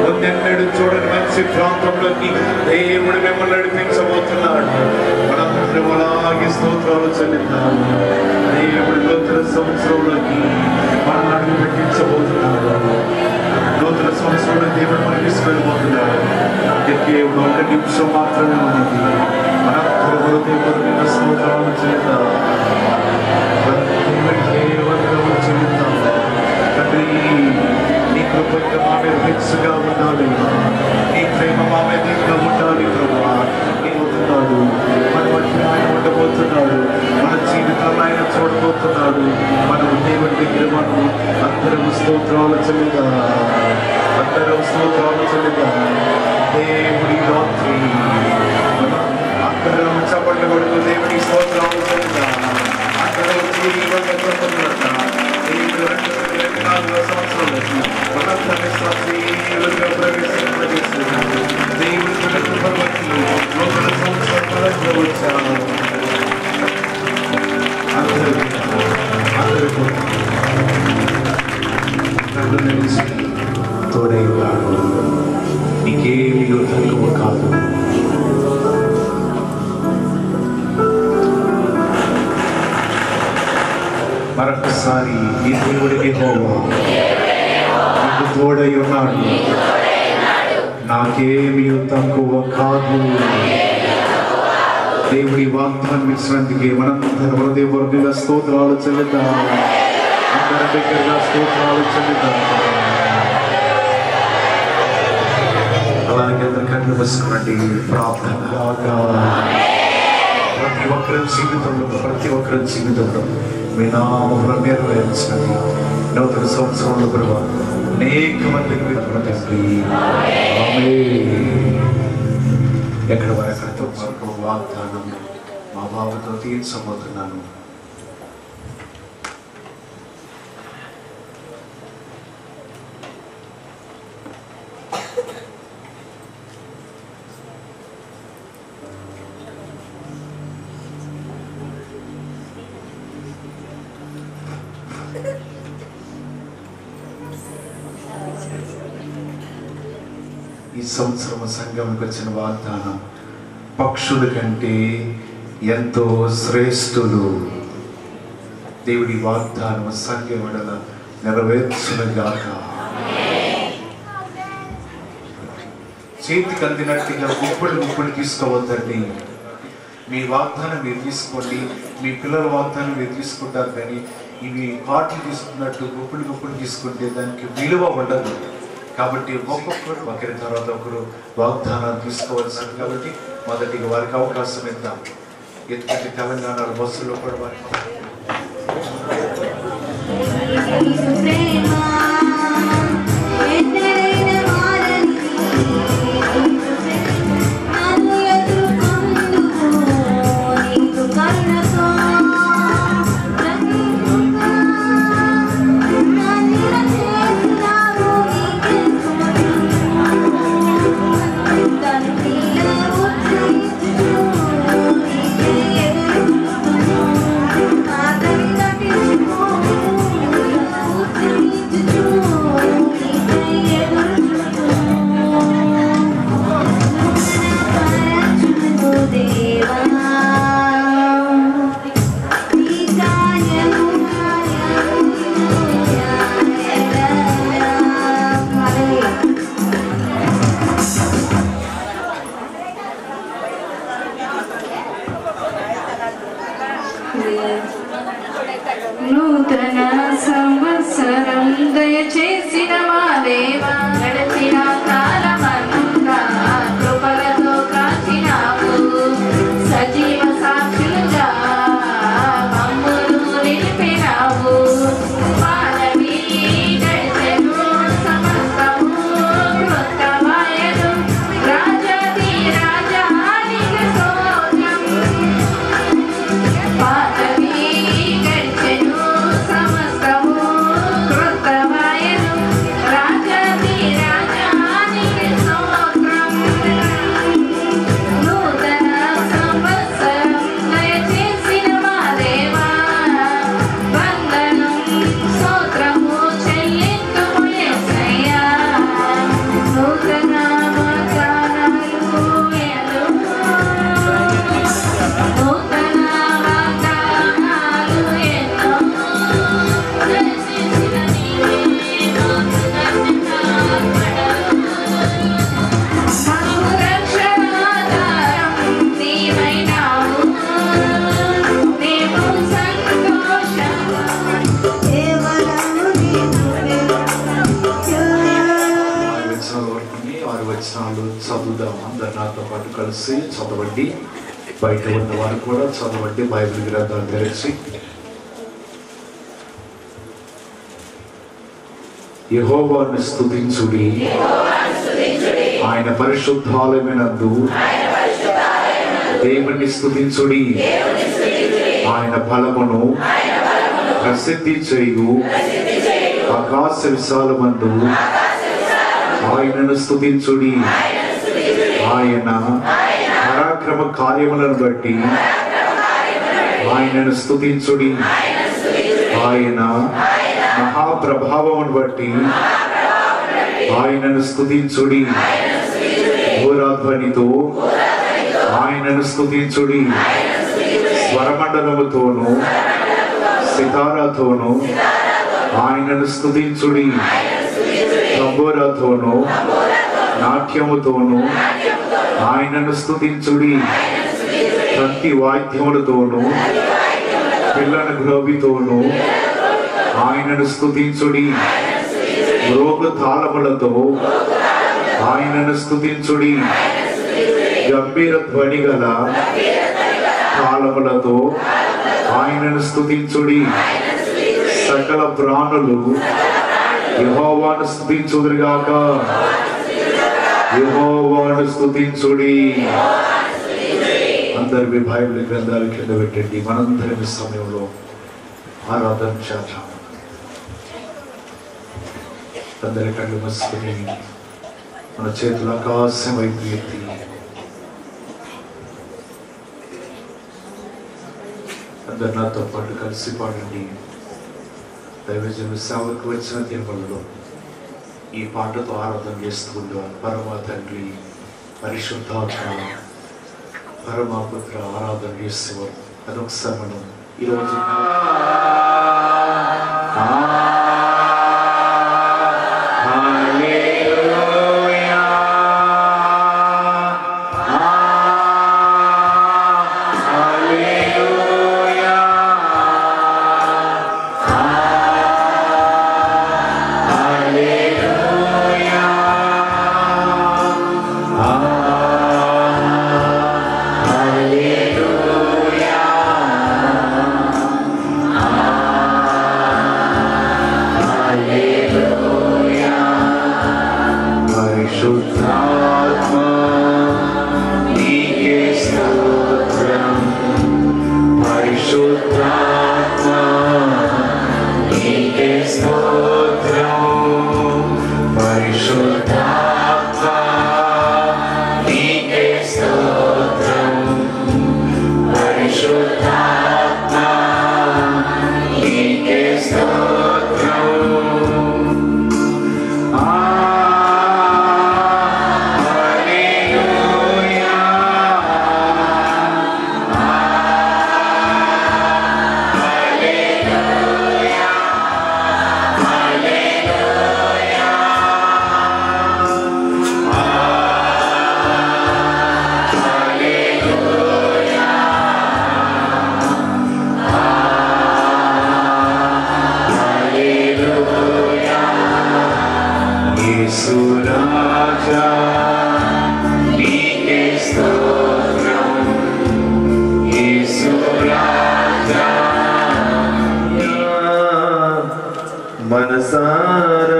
ముందెన్నడు చూడని మంచి ప్రాంతంలోకి దేవుడు మిమ్మల్ని నడిపించబోతున్నాడు. మనందరం అలాగే స్తోత్రాలు చెల్లిద్దాం. దేవుడు నూతన సంవత్సరంలోకి మనం అడుగు పెట్టించబోతున్నాడు. నూతన సంవత్సరంలో దేవుడు మనం తీసుకెళ్ళిపోతున్నాడు. దేవుడు ఒక నిమిషం మాత్రమే ఉన్నది. మనందరం హృదయపూర్వక స్తోత్రాలు చెల్లిద్దాం. దేవుడికే వందనములు చెల్లిద్దాం. తండ్రి, నీ కృప మా మీద హెచ్చుగా ఉండాలి. నీ ప్రేమ మా మీద ఇంకా ఉండాలి ప్రభువా. నీ ఉంటున్నాడు, మన మధ్య ఆయన ఉండబోతున్నాడు. మన జీవితంలో ఆయన చూడబోతున్నాడు. మనం దేవుడి దగ్గర మనం అందరం స్తోత్రాలు చెల్లిద్దాం. అందరం స్తోత్రాలు చెల్లిద్దాం. దేవుడి రాత్రి అందరం చప్పట్లు కొడుతూ దేవుడి స్తోత్రాలు చెల్లిద్దాం. అందరం జీవన కొడుతున్నట్ట దేవుడు 2024 సంవత్సరంలోకి మనందరినీ సజీవులుగా ప్రవేశింపజేస్తున్నాడు. దేవుడి కృపకి నూతన సంవత్సరంలో వచ్చాము. అందరూ నన్ను నిలిచి తోడై ఉన్నాడు. నీకేమీ తక్కువ కాదు. మరొకసారి ఈ దేవుడికి హోమా నాకు తోడై ఉన్నాడు. నాకేమీ తక్కువ కాదు. దేవుడి వాగ్దానం ఇచ్చినందుకే మనందరం హృదయపూర్వకంగా స్తోత్రాలు చెల్లిద్దాం. అందరి దగ్గరగా స్తోత్రాలు చెల్లిద్దాం. అలాగే అందరి కళ్ళు మూసుకోండి. ప్రార్థన. ప్రతి ఒక్కరి జీవితంలో మీ నామమును నెరవేర్చండి. నూతన సంవత్సరంలో ప్రభు అనేక మందికి తండ్రి ఎక్కడ వరకతో వాగ్దానం మా బాబుతో తీర్చబోతున్నాను. ఈ సంవత్సరం సంఘంకి వచ్చిన వాగ్దానం పక్షుల కంటే ఎంతో శ్రేష్ఠులు. దేవుడి వాగ్దానం సంఘం వెడల నెరవేర్చునుగాక. చేతికి అందినట్టుగా గుప్పుడు తీసుకోవద్దండి. మీ వాగ్దానం మీరు తీసుకోండి, మీ పిల్లల వాగ్దానం మీరు తీసుకుంటారు. కానీ ఇవి వాటిని తీసుకున్నట్టు గుప్పుడు తీసుకుంటే దానికి విలువ ఉండదు. కాబట్టి ఒక్కొక్కరు ఒకరి తర్వాత ఒకరు వాగ్దానాలు తీసుకోవాల్సింది. కాబట్టి మొదటిగా వారికి అవకాశం ఇద్దాం. ఎందుకంటే తెలంగాణ బస్సులో కూడా వారికి నూతన సంవత్సరం దయచేసిన మా దేవా, గడిచిన కాలమంతా కృపలతో కాచినావు. సజీవ సాక్షులుగా మమ్మును నిలిపినావు. మానవి గడిచెను సమస్తము కృతమాయను. రాజాది రాజానికి స్తోత్రం. మానవి గడిచెను సమస్తము కృతమాయను. రాజాది రాజానికి స్తోత్రం. నూతన సంవత్సరం దయచేసిన మా దేవా, వందనం స్తోత్రము చెల్లింతుము యేసయ్యా. నూతన వాగ్దానాలు ఎన్నో, నూతన వాగ్దానాలు ఎన్నో దయచేసిన నీవే మాకు మాకు రక్షణాధారం నీవైనావు. మేము సంతోషంగా వారి వచనాలు చదువుదాం. అందరు నాతో పాటు కలిసి చదవండి. బయట ఉన్న వారు కూడా చదవండి. బైబిల్ గ్రంథాలు తెరిచి యెహోవాను స్తుతించుడి, ఆయన పరిశుద్ధాలయమైనందు దేవుని స్తుతించుడి. ఆయన బలమును ప్రసిద్ధి చేయు ఆకాశ విశాలమందు ఆయనను స్తుతించుడి. ఆయన పరాక్రమ కార్యములను బట్టి ఆయనను స్తుతించుడి. ఆయన మహాప్రభావమును బట్టి ఆయనను స్తుతించుడి. ఘోరాధ్వనితో ఆయనను స్తుతించుడి. స్వరమండలముతోను సితారాతోను ఆయనను స్తుతించుడి. తంబోరాతోను నాట్యముతోను ఆయనను స్తుతించుడి. తంతి వాద్యములతోను పిల్లల గ్రోబితోను ఆయనను స్తుతించుడి. రోగు తాళములతో ఆయనను స్తుతించుడి. గంభీర ధ్వని గల తాళములతో ఆయనను స్తుతించుడి. సకల ప్రాణులు యెహోవాను స్తుతించుదురుగాక. యెహోవాను స్తుతించుడి. అందరు మీ బైబిల్ గ్రంథాలు కింద పెట్టండి. మనందరం ఈ సమయంలో ఆరాధన చేద్దాం. అందరి కళ్ళు మూసుకుని మన చేతులు ఆకాశం వైపు ఎత్తి అందరు నాతో పాటు కలిసి పాడండి. దైవజన సేవకు వచ్చిన తిరుమలలో ఈ పాటతో ఆరాధన చేస్తుంటాం. పరమ తండ్రి, పరిశుద్ధాత్మ, పరమపుత్ర ఆరాధన చేసేవారు. అదొకసారి మనం ఈరోజు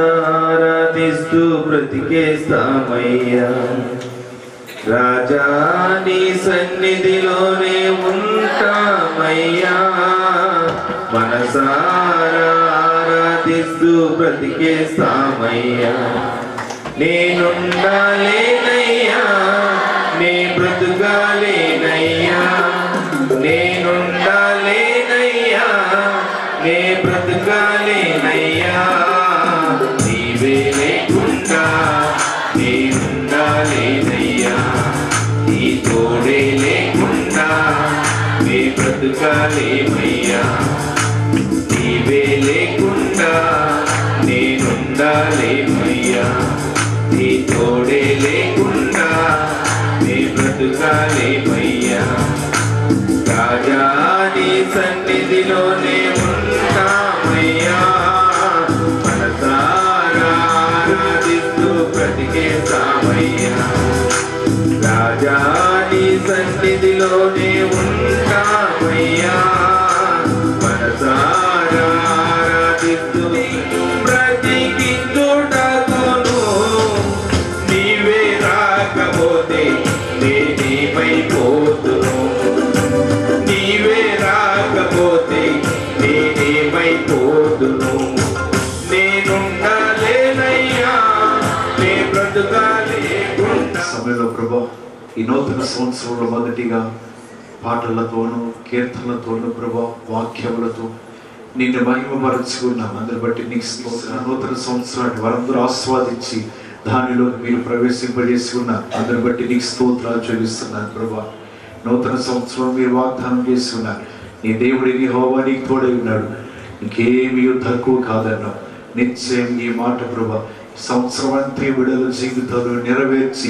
మనసారాధిస్తూ బ్రతికేస్తామయ్యా. రాజా నీ సన్నిధిలోనే ఉంటామయ్యా. మనసారాధిస్తూ బ్రతికేస్తామయ్యా. నేనుండాలేనయ్యా, నే బ్రతుకాలేనయ్యా. నేనుండాలేనయ్యా, నే బ్రతుకాలేనయ్యా. నీవే లేకుండా నేనుండాలేనయ్యా. నీ తోడే లేకుండా నే బ్రతుకాలేమయ్యా. నీవే లేకుండా నేనుండాలేమయ్యా. నీ తోడే లేకుండా నే బ్రతుకాలేమయ్యా. రాజా నీ సన్నిధిలోనే ఉంటామయ్యా. మనసారాధిస్తూ బ్రతికేస్తామయ్యా. రాజా నీ సన్నిధిలోనే ఉంటామయ్యా. మనసారాధిస్తూ బ్రతికిందుటకును నీవే రాకపోతే నేనేమైపోతును. నీవే రాకపోతే నేనేమైపోతును. నేనుండాలేనయ్యా, నే బ్రతుకాలేకుండా. సమయంలో ప్రభా, ఈ నూతన సంవత్సరంలో మొదటిగా పాటలతోనూ కీర్తనలతోనూ ప్రభా, వాక్యములతో నిన్ను మహిమపరచుకున్నాం. అందరి బట్టి నీకు స్తోత్రం. నూతన సంవత్సరాన్ని వారందరూ ఆస్వాదించి దానిలో మీరు ప్రవేశింపజేసుకున్నారు. అందరి బట్టి నీకు స్తోత్రాలు చెల్లిస్తున్నాను ప్రభా. నూతన సంవత్సరం మీరు వాగ్దానం చేస్తున్నారు. నీ దేవుడి యెహోవా నీకు తోడై ఉన్నాడు, నీకేమీ తక్కువ కాదన్నావు. నిశ్చయం ఈ మాట ప్రభా సంవత్సరం అంతే విడుదల జీవితంలో నెరవేర్చి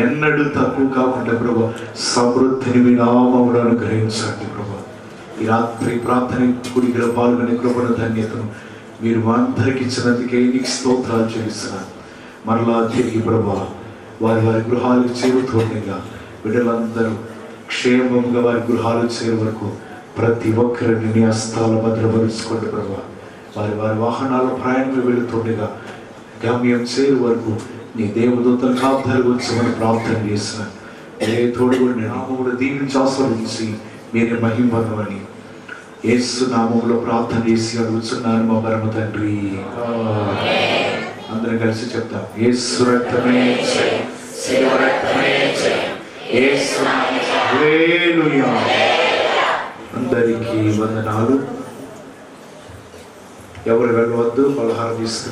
ఎన్నడూ తక్కువ కాకుండా ప్రభా సమృద్ధిని మీ నామములో అనుగ్రహించండి ప్రభా. ఈ రాత్రి ప్రార్థన గుడిలో పాల్గొనే కృపణ ధన్యతను మీరు మా అందరికి ఇచ్చినందుకే నీకు స్తోత్రాలు చెల్లిస్తున్నాను. మరలా తిరిగి ప్రభా వారి వారి గృహాలకు చేరుతుండగా బిడ్డలందరూ క్షేమంగా వారి గృహాలు చేరే వరకు ప్రతి ఒక్కరిని నీ హస్తాల భద్రపరుచుకోండి ప్రభా. వారి వారి వాహనాల ప్రయాణంలో వెళుతుండగా గమ్యం చేరు వరకు నీ దేవదూతల కాపుదల ఉంచమని ప్రార్థన చేస్తున్నాను. ఏ తోడుగుండి నామములు దీవించి ఆస్వాదించి మీరే మహిమని యేసు నామములో ప్రార్థన చేసి అడుగుతున్నాను మా పరమ తండ్రి. అందరం కలిసి చెప్తాం. యేసు రక్తమే జయం, శిలువ రక్తమే జయం, యేసు హల్లెలూయా. అందరికీ వందనాలు. ఎవరు వెళ్ళవద్దు, పలహారం తీసుకు